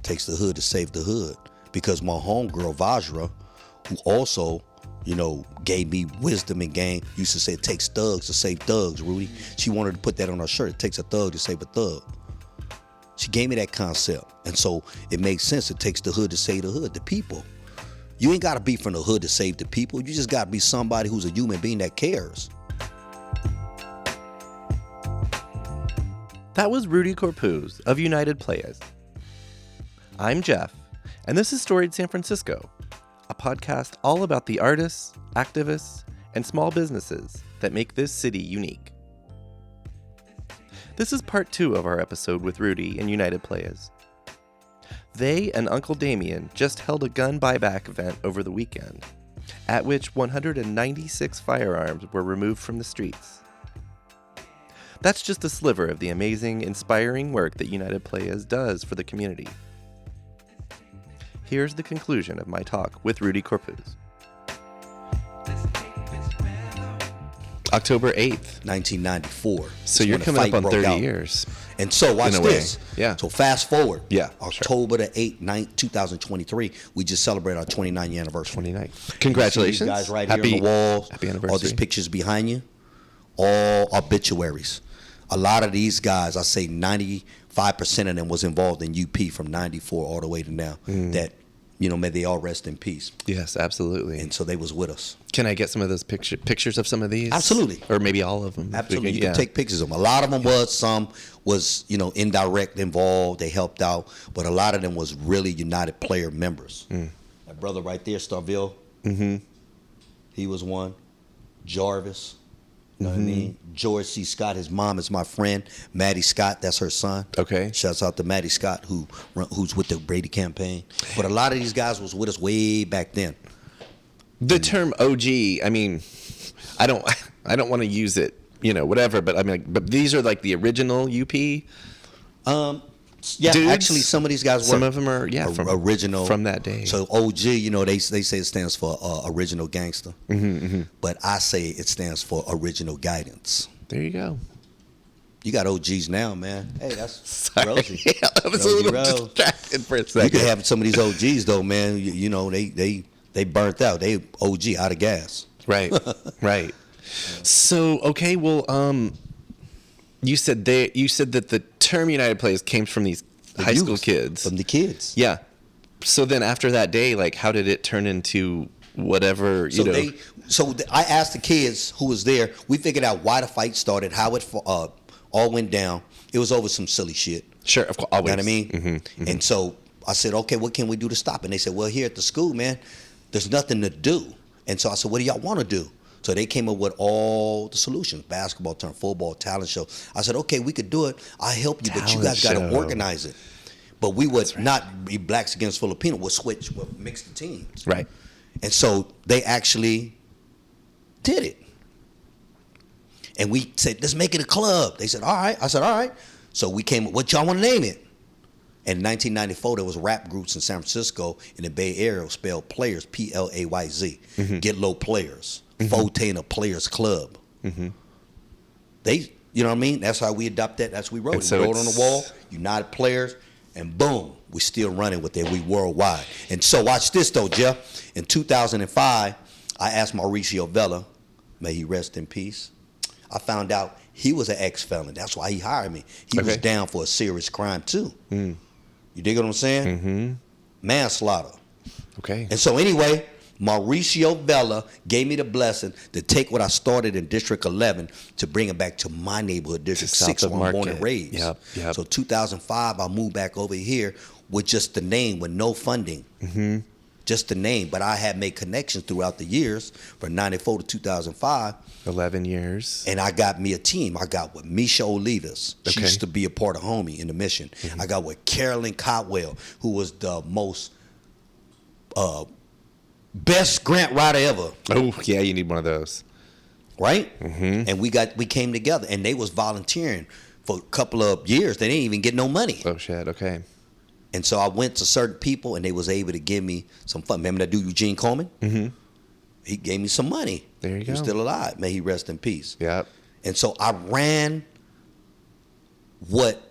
Takes the hood to save the hood. Because my homegirl, Vajra, who also, gave me wisdom and game, used to say it takes thugs to save thugs, Rudy. She wanted to put that on her shirt. It takes a thug to save a thug. She gave me that concept. And so it makes sense. It takes the hood to save the hood, the people. You ain't got to be from the hood to save the people. You just got to be somebody who's a human being that cares. That was Rudy Corpuz of United Playaz. I'm Jeff, and this is Storied San Francisco, a podcast all about the artists, activists, and small businesses that make this city unique. This is part 2 of our episode with Rudy and United Playaz. They and Uncle Damien just held a gun buyback event over the weekend, at which 196 firearms were removed from the streets. That's just a sliver of the amazing, inspiring work that United Playaz does for the community. Here's the conclusion of my talk with Rudy Corpuz. October 8th. 1994. So you're coming up on 30 years. And so watch this. Yeah. So fast forward. Yeah. October the 8th, 2023. We just celebrated our 29th anniversary. 29th. Congratulations. You guys right here on the walls. Happy anniversary. All these pictures behind you. All obituaries. A lot of these guys, I say 95% of them was involved in UP from 94 all the way to now. That, may they all rest in peace. Yes, absolutely. And so they was with us. Can I get some of those pictures of some of these? Absolutely. Or maybe all of them. Absolutely. You can take pictures of them. A lot of them some was, indirect involved. They helped out. But a lot of them was really United Player members. My brother right there, Starville. He was one. Jarvis. You know what I mean? George C. Scott, his mom is my friend. Maddie Scott, that's her son. Okay. Shouts out to Maddie Scott, who's with the Brady campaign. But a lot of these guys was with us way back then. The term OG, I mean, I don't want to use it, whatever. But but these are like the original UP. Yeah, dudes? Actually, some of these guys were. Some of them are, from original from that day. So OG, they say it stands for original gangster, but I say it stands for original guidance. There you go. You got OGs now, man. Hey, that's Rosie. Yeah, I was a little distracted for a second. You can have some of these OGs though, man. They burnt out. They OG out of gas. Right, right. So okay, well, you said that the term United Playaz came from these high school kids. From the kids. Yeah. So then after that day, like, how did it turn into whatever, I asked the kids who was there. We figured out why the fight started, how it all went down. It was over some silly shit. Sure, of course, always. You know what I mean? And so I said, okay, what can we do to stop it? And they said, well, here at the school, man, there's nothing to do. And so I said, what do y'all want to do? So they came up with all the solutions: basketball, turn football, talent show. I said, okay, we could do it. I'll help you, but you guys got to organize it. But we would not be blacks against Filipino. We'll switch, we'll mix the teams. Right. And so they actually did it. And we said, let's make it a club. They said, all right. I said, all right. So we came up, what y'all want to name it? And in 1994, there was rap groups in San Francisco in the Bay Area spelled Players, Playz. Get Low Players. Fotaina Players Club. They, you know what I mean? That's how we adopted that. That's what we wrote. So we wrote on the wall, United Players, and boom, we're still running with it. We worldwide. And so watch this though, Jeff. In 2005, I asked Mauricio Vela, may he rest in peace. I found out he was an ex-felon. That's why he hired me. He was down for a serious crime too. You dig what I'm saying? Manslaughter. Okay. And so anyway, Mauricio Vela gave me the blessing to take what I started in District 11 to bring it back to my neighborhood, District 6, where I'm born and raised. Yep. So 2005, I moved back over here with just the name, with no funding. Just the name. But I had made connections throughout the years from 94 to 2005. 11 years. And I got me a team. I got with Misha Olivas. She used to be a part of Homie in the Mission. I got with Carolyn Cotwell, who was the most best grant writer ever. Oh, yeah, you need one of those. Right? And we came together, and they was volunteering for a couple of years. They didn't even get no money. Oh, shit, okay. And so I went to certain people, and they was able to give me some fun. Remember that dude, Eugene Coleman? He gave me some money. There you go. He's still alive. May he rest in peace. Yep. And so I ran what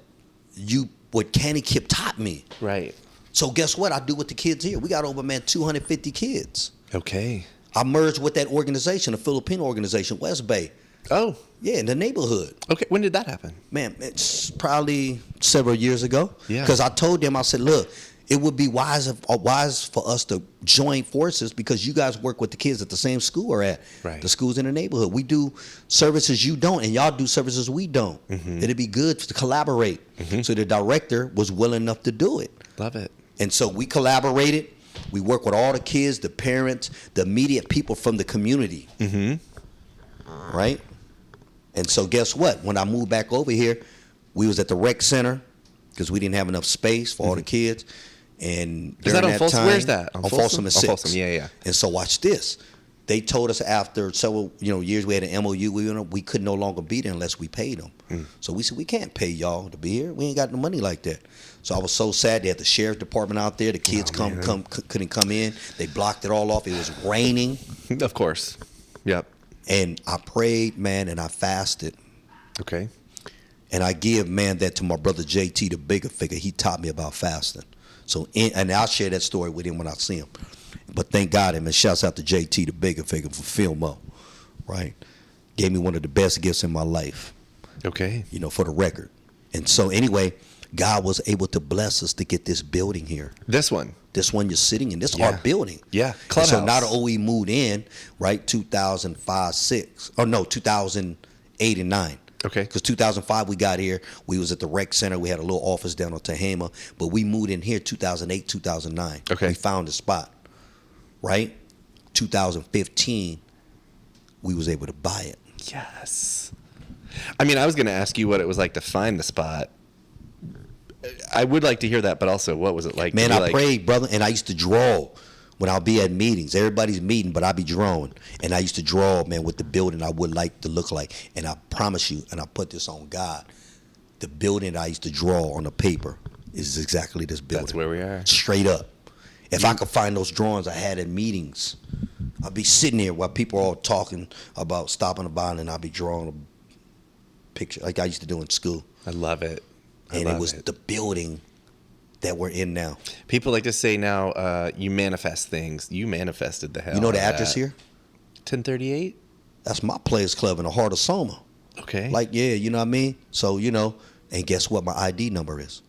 Kenny Kip taught me. Right. So guess what? I do with the kids here. We got over, man, 250 kids. Okay. I merged with that organization, a Filipino organization, West Bay. Oh. Yeah, in the neighborhood. Okay. When did that happen? Man, it's probably several years ago. Yeah. Because I told them, I said, look, it would be wise for us to join forces because you guys work with the kids at the same school we're at. Right. The schools in the neighborhood. We do services you don't, and y'all do services we don't. Mm-hmm. It'd be good to collaborate. Mm-hmm. So the director was willing enough to do it. Love it. And so we collaborated. We work with all the kids, the parents, the immediate people from the community. Mm-hmm. Right? And so guess what? When I moved back over here, we was at the rec center because we didn't have enough space for all the kids. And Is that during on Folsom? time, Where's that? On Folsom and 6. On Folsom, yeah. And so watch this. They told us after several years we had an MOU, we could no longer be there unless we paid them. So we said, we can't pay y'all to be here. We ain't got no money like that. So I was so sad. They had the sheriff department out there. The kids couldn't come in. They blocked it all off. It was raining. Of course. Yep. And I prayed, man, and I fasted. Okay. And I give, man, that to my brother JT, the bigger figure. He taught me about fasting. So, and I'll share that story with him when I see him. But thank God, and shouts out to JT, the bigger figure, for Filmo, right? Gave me one of the best gifts in my life. Okay. For the record. And so anyway, God was able to bless us to get this building here. This one you're sitting in. This is our building. Yeah. Clubhouse. So not only we moved in, right, 2005, 6. Oh, no, 2008 and 9. Okay. Because 2005 we got here. We was at the rec center. We had a little office down on Tehama. But we moved in here 2008, 2009. Okay. We found the spot. Right? 2015, we was able to buy it. Yes. I mean, I was going to ask you what it was like to find the spot. I would like to hear that, but also, what was it like? Man, I prayed, brother, and I used to draw when I'll be at meetings. Everybody's meeting, but I'll be drawing. And I used to draw, man, with the building I would like to look like. And I promise you, and I put this on God, the building I used to draw on the paper is exactly this building. That's where we are. Straight up. If I could find those drawings I had in meetings, I'd be sitting there while people are all talking about stopping a bond, and I'd be drawing a picture like I used to do in school. I love it. And it was the building that we're in now. People like to say now, you manifest things. You manifested the hell. You know the address here? 1038? That's my Playaz Club in the heart of Soma. Okay. Like, yeah, you know what I mean? So, and guess what my ID number is?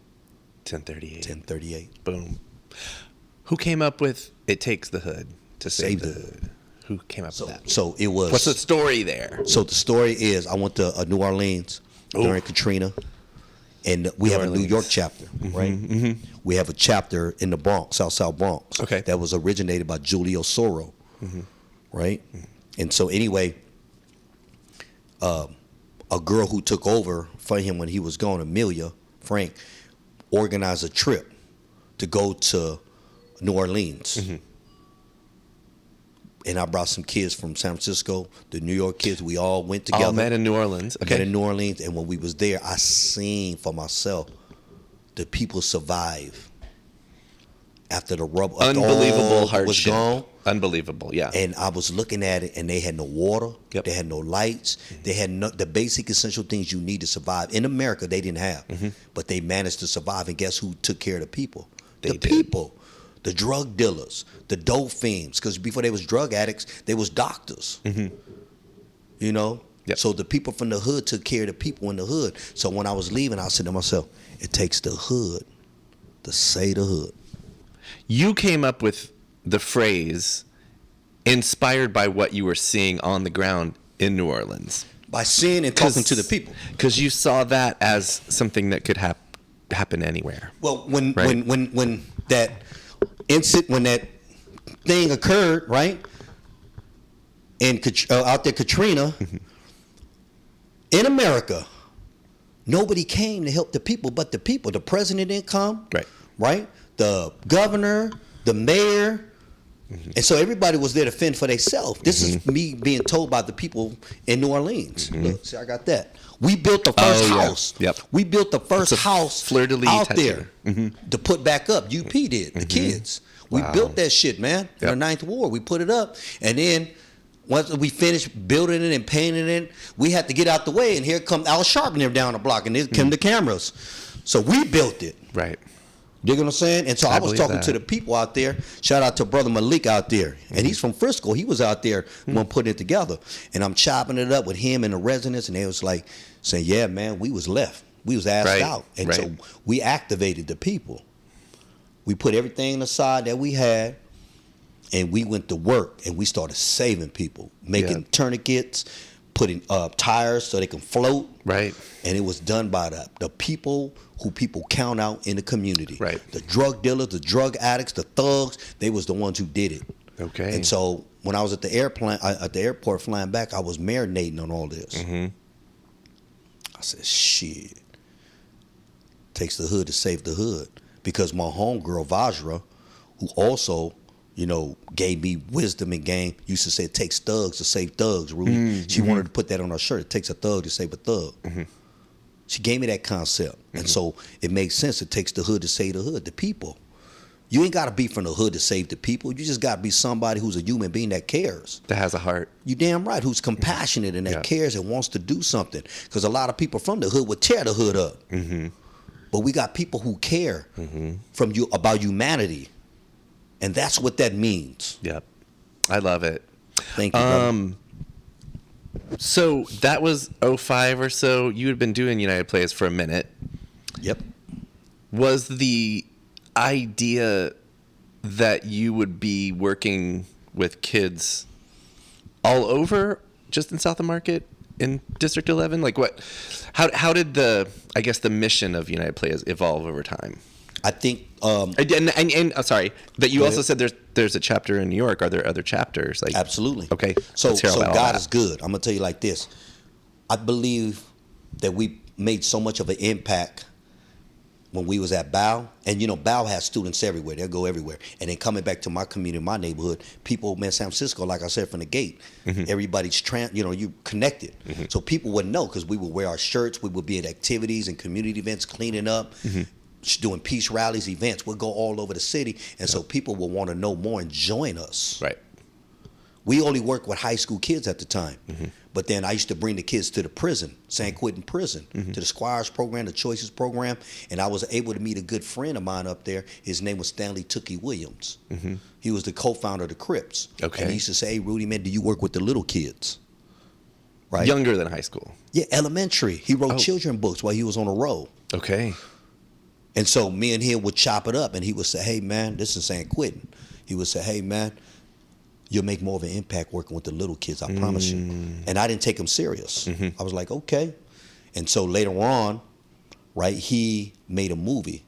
1038. 1038. Boom. Who came up with "It Takes the Hood to Save the Hood"? Who came up with that? So it was. What's the story there? So the story is, I went to New Orleans during Katrina, and we have a New York chapter, right? Mm-hmm. We have a chapter in the Bronx, South Bronx. Okay. That was originated by Julio Soro, right? Mm-hmm. And so anyway, a girl who took over for him when he was gone, Amelia Frank, organized a trip to go to New Orleans. Mm-hmm. And I brought some kids from San Francisco, the New York kids. We all went together. All met in New Orleans. Okay. Met in New Orleans. And when we was there, I seen for myself the people survive after the rubble. Unbelievable hardship. Was gone. Unbelievable, yeah. And I was looking at it, and they had no water. Yep. They had no lights. Mm-hmm. They had the basic essential things you need to survive. In America, they didn't have. Mm-hmm. But they managed to survive. And guess who took care of the people? The people. The drug dealers, the dope fiends, because before they was drug addicts, they was doctors. Mm-hmm. Yep. So the people from the hood took care of the people in the hood. So when I was leaving, I said to myself, it takes the hood to say the hood. You came up with the phrase inspired by what you were seeing on the ground in New Orleans. By seeing and talking to the people. Because you saw that as something that could happen anywhere. Well, when that incident, when that thing occurred, right, and out there, Katrina, in America, nobody came to help the people but the people. The president didn't come, right? The governor, the mayor, and so everybody was there to fend for themselves. This is me being told by the people in New Orleans. Look, see, I got that. We built the first house. Yep. We built the first house out there to put back up. UP did, the kids. We built that shit, man. In the Ninth Ward, we put it up. And then once we finished building it and painting it, we had to get out the way. And here come Al Sharpton down the block, and here come the cameras. So we built it. Right. Dig what I'm saying? And so I was believe talking that. to the people out there. Shout out to brother Malik out there. And he's from Frisco. He was out there when putting it together. And I'm chopping it up with him and the residents. And they was like saying, yeah, man, we was left. We was asked out. And so we activated the people. We put everything aside that we had. And we went to work. And we started saving people. Making tourniquets. Putting tires so they can float. Right. And it was done by the people who people count out in the community. Right. The drug dealers, the drug addicts, the thugs, they was the ones who did it. Okay. And so when I was at the airport flying back, I was marinating on all this. Mm-hmm. I said, shit. Takes the hood to save the hood. Because my homegirl, Vajra, who also, you know, gave me wisdom and game, used to say it takes thugs to save thugs, Rudy. Mm-hmm. She wanted to put that on her shirt. It takes a thug to save a thug. Mm-hmm. She gave me that concept. Mm-hmm. And so it makes sense. It takes the hood to save the hood, the people. You ain't got to be from the hood to save the people. You just got to be somebody who's a human being that cares. That has a heart. You damn right. Who's compassionate and that cares and wants to do something. Because a lot of people from the hood would tear the hood up. Mm-hmm. But we got people who care from you about humanity. And that's what that means. Yep. I love it. Thank you, brother. So that was 05 or so. You had been doing United Playaz for a minute. Yep. Was the idea that you would be working with kids all over, just in South of Market, in District 11? Like what? How did the mission of United Playaz evolve over time? I think. And sorry, but you also said there's a chapter in New York. Are there other chapters? Like absolutely. Okay. So God is good. I'm gonna tell you like this. I believe that we made so much of an impact when we was at BOW, and you know BOW has students everywhere. They'll go everywhere, and then coming back to my community, my neighborhood, people, man, San Francisco, like I said from the gate, everybody's you connected. Mm-hmm. So people would know because we would wear our shirts, we would be at activities and community events, cleaning up. Doing peace rallies, events. We'll go all over the city. And so people will want to know more and join us. Right. We only worked with high school kids at the time. Mm-hmm. But then I used to bring the kids to the prison, San Quentin prison, to the Squires program, the Choices program. And I was able to meet a good friend of mine up there. His name was Stanley Tookie Williams. Mm-hmm. He was the co-founder of the Crips. Okay. And he used to say, hey, Rudy, man, do you work with the little kids? Right. Younger than high school. Yeah, elementary. He wrote children's books while he was on the road. Okay. And so me and him would chop it up, and he would say, hey, man, this is San Quentin. He would say, hey, man, you'll make more of an impact working with the little kids, I promise you. And I didn't take him serious. Mm-hmm. I was like, okay. And so later on, right, he made a movie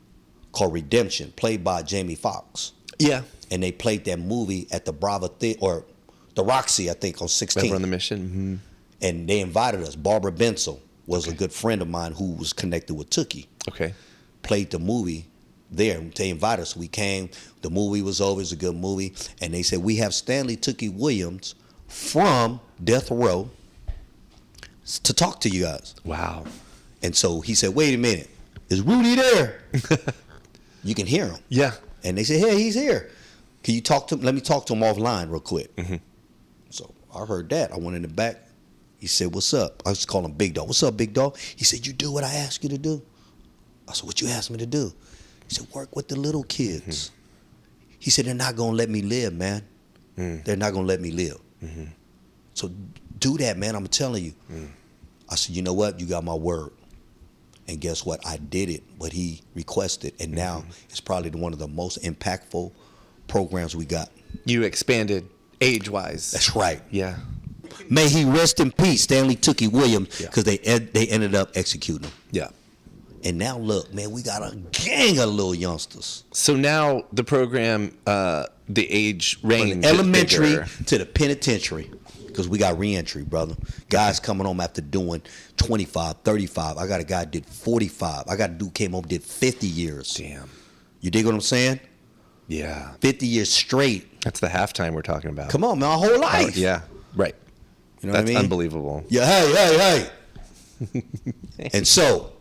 called Redemption, played by Jamie Foxx. Yeah. And they played that movie at the Bravo or the Roxy, I think, on 16th. On the Mission. Mm-hmm. And they invited us. Barbara Bensel was a good friend of mine who was connected with Tookie. Okay. Played the movie there. They invited us. We came. The movie was over. It was a good movie. And they said, we have Stanley Tookie Williams from Death Row to talk to you guys. Wow. And so he said, wait a minute. Is Rudy there? You can hear him. Yeah. And they said, hey, he's here. Can you talk to him? Let me talk to him offline real quick. Mm-hmm. So I heard that. I went in the back. He said, what's up? I used to call him Big Dog. What's up, Big Dog? He said, you do what I asked you to do. I said, what you asked me to do? He said, work with the little kids. Mm-hmm. He said, they're not going to let me live, man. They're not going to let me live. Mm-hmm. So do that, man. I'm telling you. I said, you know what? You got my word. And guess what? I did it, what he requested. And now it's probably one of the most impactful programs we got. You expanded age-wise. That's right. Yeah. May he rest in peace, Stanley Tookie Williams, because they ended up executing him. Yeah. And now look, man, we got a gang of little youngsters. So now the program, the age range, from the elementary to the penitentiary, because we got reentry, brother. Guys coming home after doing 25, 35. I got a guy that did 45. I got a dude came home did 50 years. Damn. You dig what I'm saying? Yeah. 50 years straight. That's the halftime we're talking about. Come on, man, our whole life. Yeah. Right. You know That's what I mean? Unbelievable. Yeah. Hey. And so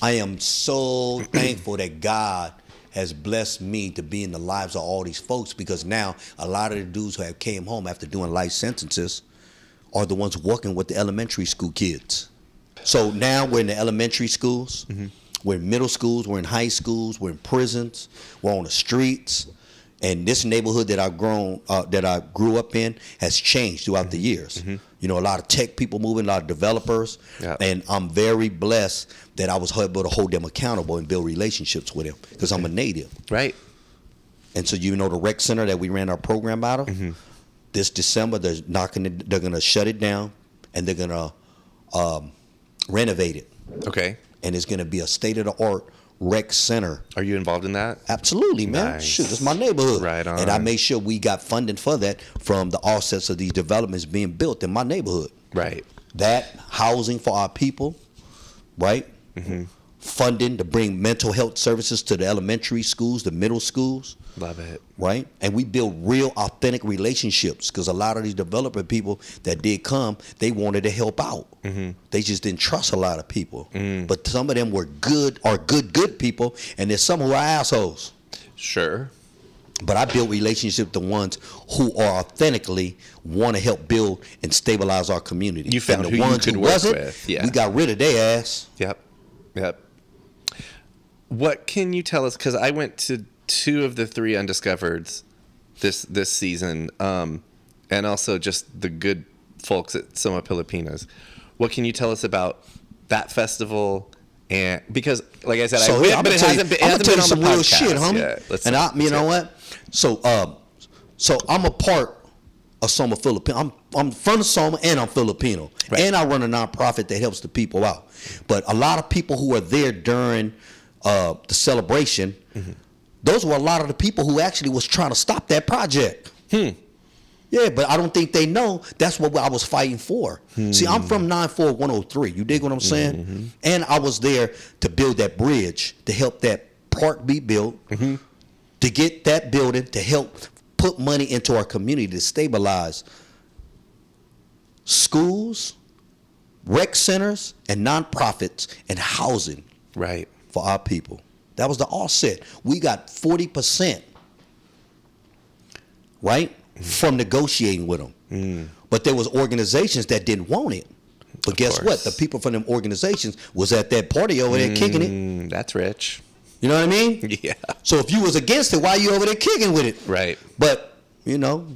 I am so thankful that God has blessed me to be in the lives of all these folks, because now a lot of the dudes who have came home after doing life sentences are the ones working with the elementary school kids. So now we're in the elementary schools. We're in middle schools. We're in high schools. We're in prisons. We're on the streets. And this neighborhood that I grew up in has changed throughout the years. You know, a lot of tech people moving, a lot of developers. Yeah. And I'm very blessed that I was able to hold them accountable and build relationships with them because I'm a native. Right. And so, you know, the rec center that we ran our program out of, this December, they're going to shut it down and they're going to renovate it. Okay. And it's going to be a state-of-the-art rec center. Are you involved in that? Absolutely, man. Nice. Shoot, it's my neighborhood. Right on. And I made sure we got funding for that from the offsets of these developments being built in my neighborhood. Right. That, housing for our people, right? Funding to bring mental health services to the elementary schools, the middle schools. Love it. Right? And we build real, authentic relationships because a lot of these developer people that did come, they wanted to help out. They just didn't trust a lot of people. But some of them were good people, and there's some who are assholes. Sure. But I built relationships with the ones who are authentically want to help build and stabilize our community. You found and the who you ones could who work wasn't, with. Yeah. we got rid of their ass. Yep. What can you tell us? Because I went to 2 of the 3 Undiscovereds this season, and also just the good folks at Soma Pilipinas. What can you tell us about that festival? And because, like I said, I went, but it hasn't been on the real podcast shit, homie. yet. You know what? So I'm a part of Soma Filipino. I'm from Soma and I'm Filipino, Right. and I run a nonprofit that helps the people out. But a lot of people who are there during the celebration, those were a lot of the people who actually was trying to stop that project. Yeah, but I don't think they know that's what I was fighting for. See, I'm from 94103. You dig what I'm saying? And I was there to build that bridge, to help that park be built, to get that building, to help put money into our community to stabilize schools, rec centers, and nonprofits, and housing. Right. For our people. That was the offset. We got 40%, right, from negotiating with them. But there was organizations that didn't want it. But guess what? The people from them organizations was at that party over there kicking it. That's rich. You know what I mean? Yeah. So if you was against it, why you over there kicking with it? Right. But, you know,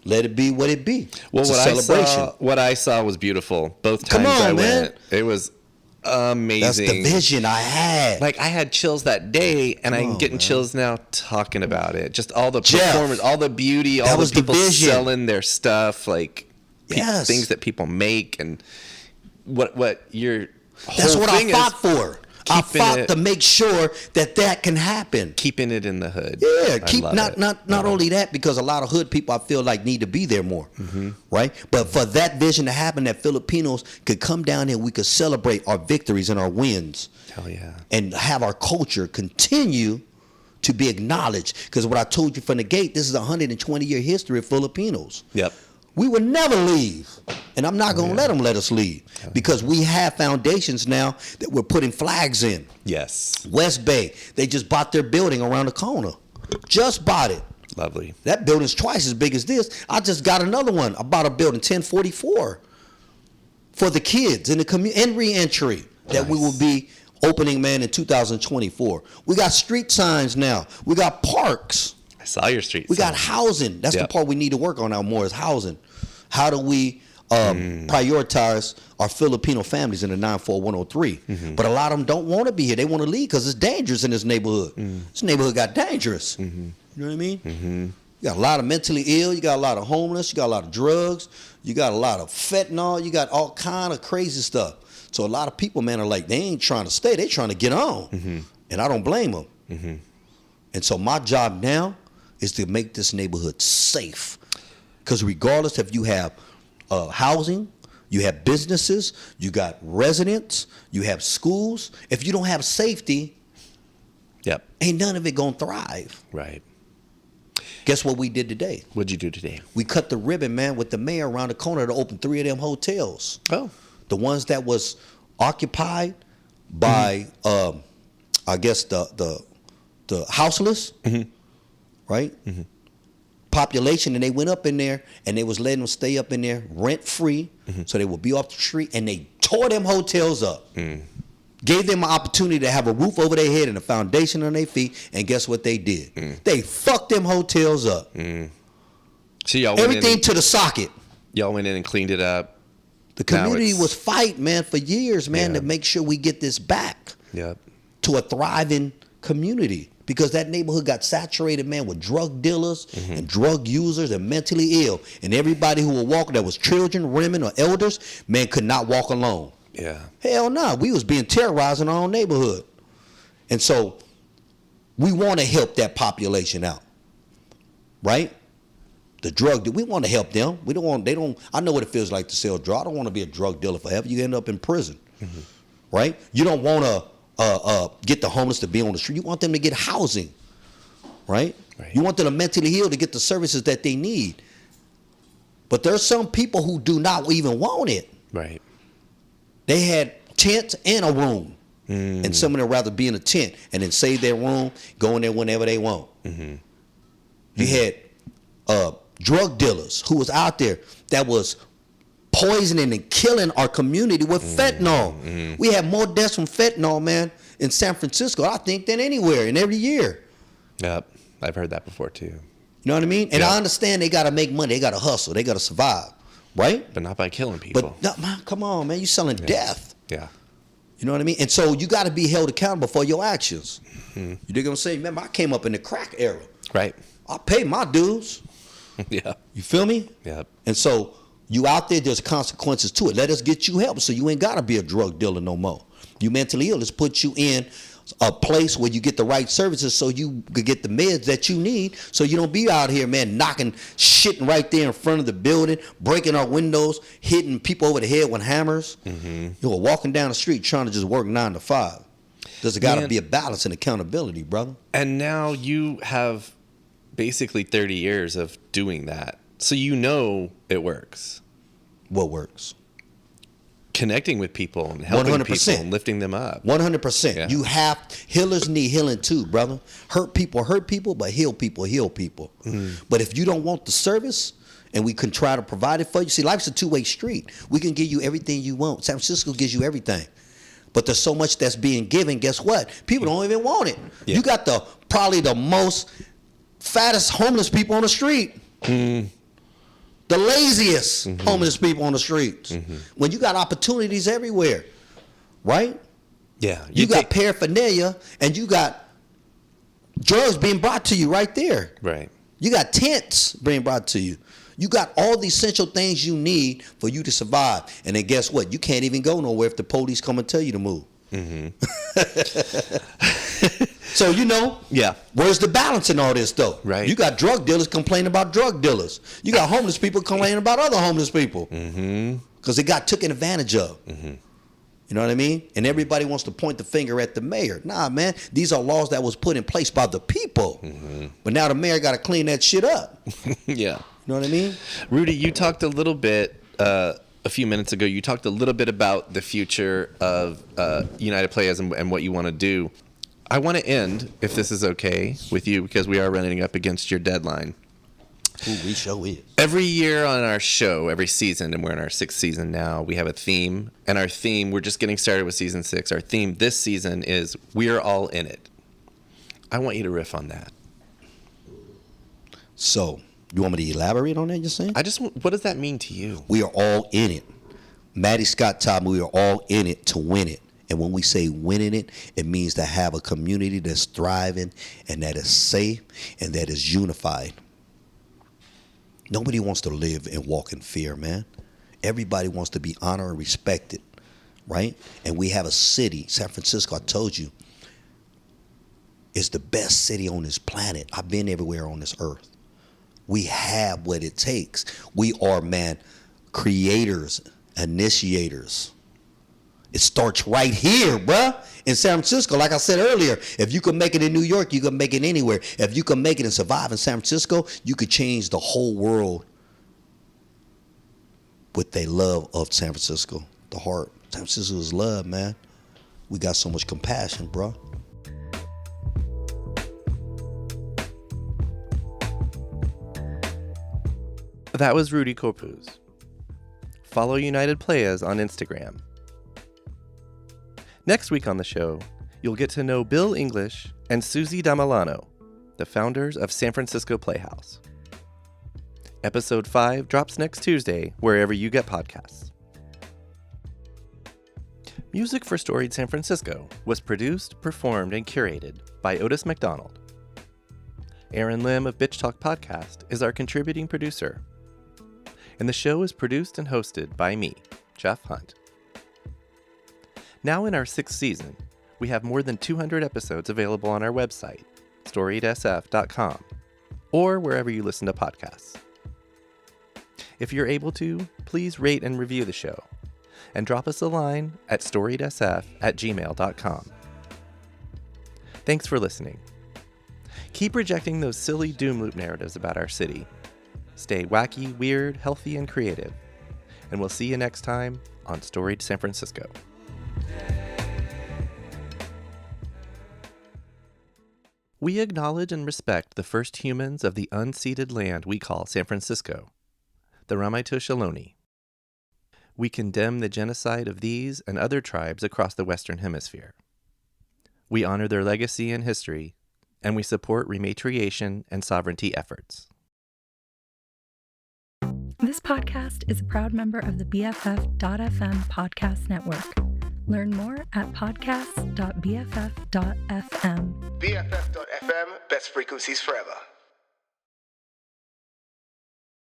let it be what it be. Well, it's a celebration. What I saw was beautiful. Both times I went. It was amazing. That's the vision I had. Like, I had chills that day, and I'm getting chills now talking about it. Just all the performance, all the beauty, all the people selling their stuff, like things that people make, and what your whole That's what thing I fought for. I fought to make sure that can happen. Keeping it in the hood. Yeah, not only that, because a lot of hood people I feel like need to be there more, right? But for that vision to happen, that Filipinos could come down here, we could celebrate our victories and our wins. Hell yeah. And have our culture continue to be acknowledged. Because what I told you from the gate, this is a 120-year history of Filipinos. Yep. We will never leave. And I'm not going to let them let us leave. Because we have foundations now that we're putting flags in. Yes. West Bay, they just bought their building around the corner. Just bought it. Lovely. That building's twice as big as this. I just got another one. I bought a building, 1044, for the kids in the community and re-entry that we will be opening, man, in 2024. We got street signs now. We got parks. I saw your street We got housing. That's the part we need to work on now more is housing. How do we prioritize our Filipino families in the 94103? But a lot of them don't want to be here. They want to leave because it's dangerous in this neighborhood. This neighborhood got dangerous. You know what I mean? You got a lot of mentally ill. You got a lot of homeless. You got a lot of drugs. You got a lot of fentanyl. You got all kind of crazy stuff. So a lot of people, man, are like, they ain't trying to stay. They trying to get on. And I don't blame them. And so my job now is to make this neighborhood safe. Because regardless if you have housing, you have businesses, you got residents, you have schools, if you don't have safety, ain't none of it gonna thrive. Right. Guess what we did today? What'd you do today? We cut the ribbon, man, with the mayor around the corner to open 3 of them hotels. Oh. The ones that was occupied by, I guess, the houseless, right? Population, and they went up in there and they was letting them stay up in there rent free, so they would be off the street, and they tore them hotels up. gave them an opportunity to have a roof over their head and a foundation on their feet, and guess what they did? They fucked them hotels up. So y'all everything to the socket. Y'all went in and cleaned it up. The community was fighting, man, for years, man, to make sure we get this back to a thriving community, because that neighborhood got saturated, man, with drug dealers and drug users and mentally ill, and everybody who would walk, that was children, women, or elders, man, could not walk alone. Hell no, we was being terrorized in our own neighborhood. And so we want to help that population out, right? The drug, we want to help them. We don't want, I know what it feels like to sell drugs. I don't want to be a drug dealer forever. You end up in prison, right? You don't want to get the homeless to be on the street. You want them to get housing, right? You want them to mentally heal, to get the services that they need. But there's some people who do not even want it. Right. They had tents and a room, and some of them rather be in a tent and then save their room, go in there whenever they want. You had drug dealers who was out there that was poisoning and killing our community with fentanyl. We have more deaths from fentanyl, man, in San Francisco, I think, than anywhere, and every year. Yep, I've heard that before too. You know what I mean? And I understand they got to make money, they got to hustle, they got to survive. Right? But not by killing people. But man, come on, man. You selling death. Yeah. You know what I mean? And so you got to be held accountable for your actions. You dig what I'm saying? Remember, I came up in the crack era. Right. I paid my dues. Yeah. You feel me? Yeah. And so you out there, there's consequences to it. Let us get you help so you ain't got to be a drug dealer no more. You mentally ill. Let's put you in a place where you get the right services so you could get the meds that you need, so you don't be out here, man, knocking shit right there in front of the building, breaking our windows, hitting people over the head with hammers. You were walking down the street trying to just work 9 to 5. There's got to be a balance and accountability, brother. And now you have basically 30 years of doing that, so you know it works. What works? Connecting with people and helping 100%. people and lifting them up. 100%. Yeah. You have, healers need healing too, brother. Hurt people, but heal people. But if you don't want the service, and we can try to provide it for you, see, life's a two-way street. We can give you everything you want. San Francisco gives you everything. But there's so much that's being given, guess what? People don't even want it. You got probably the most fattest homeless people on the street. The laziest homeless people on the streets. When you got opportunities everywhere, right? Yeah. You got paraphernalia, and you got drugs being brought to you right there. Right. You got tents being brought to you. You got all the essential things you need for you to survive. And then guess what? You can't even go nowhere if the police come and tell you to move. So, where's the balance in all this, though? Right. You got drug dealers complaining about drug dealers. You got homeless people complaining about other homeless people. Because they got taken advantage of. You know what I mean? And everybody wants to point the finger at the mayor. Nah, man. These are laws that was put in place by the people. But now the mayor got to clean that shit up. Yeah. You know what I mean? Rudy, you talked a little bit a few minutes ago. You talked a little bit about the future of United Playaz and what you want to do. I want to end, if this is okay with you, because we are running up against your deadline. Ooh, we show is. Every year on our show, every season, and we're in our 6th season now, we have a theme. And our theme, we're just getting started with season 6. Our theme this season is We're All In It. I want you to riff on that. So, you want me to elaborate on that, you're saying? What does that mean to you? We are all in it. Maddie Scott taught me we are all in it to win it. And when we say winning it, it means to have a community that's thriving and that is safe and that is unified. Nobody wants to live and walk in fear, man. Everybody wants to be honored and respected, right? And we have a city, San Francisco, I told you, is the best city on this planet. I've been everywhere on this earth. We have what it takes. We are, man, creators, initiators. It starts right here, bruh, in San Francisco. Like I said earlier, if you can make it in New York, you can make it anywhere. If you can make it and survive in San Francisco, you could change the whole world with their love of San Francisco, the heart. San Francisco is love, man. We got so much compassion, bruh. That was Rudy Corpuz. Follow United Playaz on Instagram. Next week on the show, you'll get to know Bill English and Susie Damilano, the founders of San Francisco Playhouse. Episode 5 drops next Tuesday, wherever you get podcasts. Music for Storied San Francisco was produced, performed, and curated by Otis McDonald. Aaron Lim of Bitch Talk Podcast is our contributing producer. And the show is produced and hosted by me, Jeff Hunt. Now in our 6th season, we have more than 200 episodes available on our website, storiedsf.com, or wherever you listen to podcasts. If you're able to, please rate and review the show, and drop us a line at storiedsf@gmail.com. Thanks for listening. Keep rejecting those silly doom loop narratives about our city. Stay wacky, weird, healthy, and creative. And we'll see you next time on Storied San Francisco. We acknowledge and respect the first humans of the unceded land we call San Francisco, the Ramaytush Ohlone. We condemn the genocide of these and other tribes across the Western Hemisphere. We honor their legacy and history, and we support rematriation and sovereignty efforts. This podcast is a proud member of the BFF.FM podcast network. Learn more at podcasts.bff.fm. BFF.FM, best frequencies forever.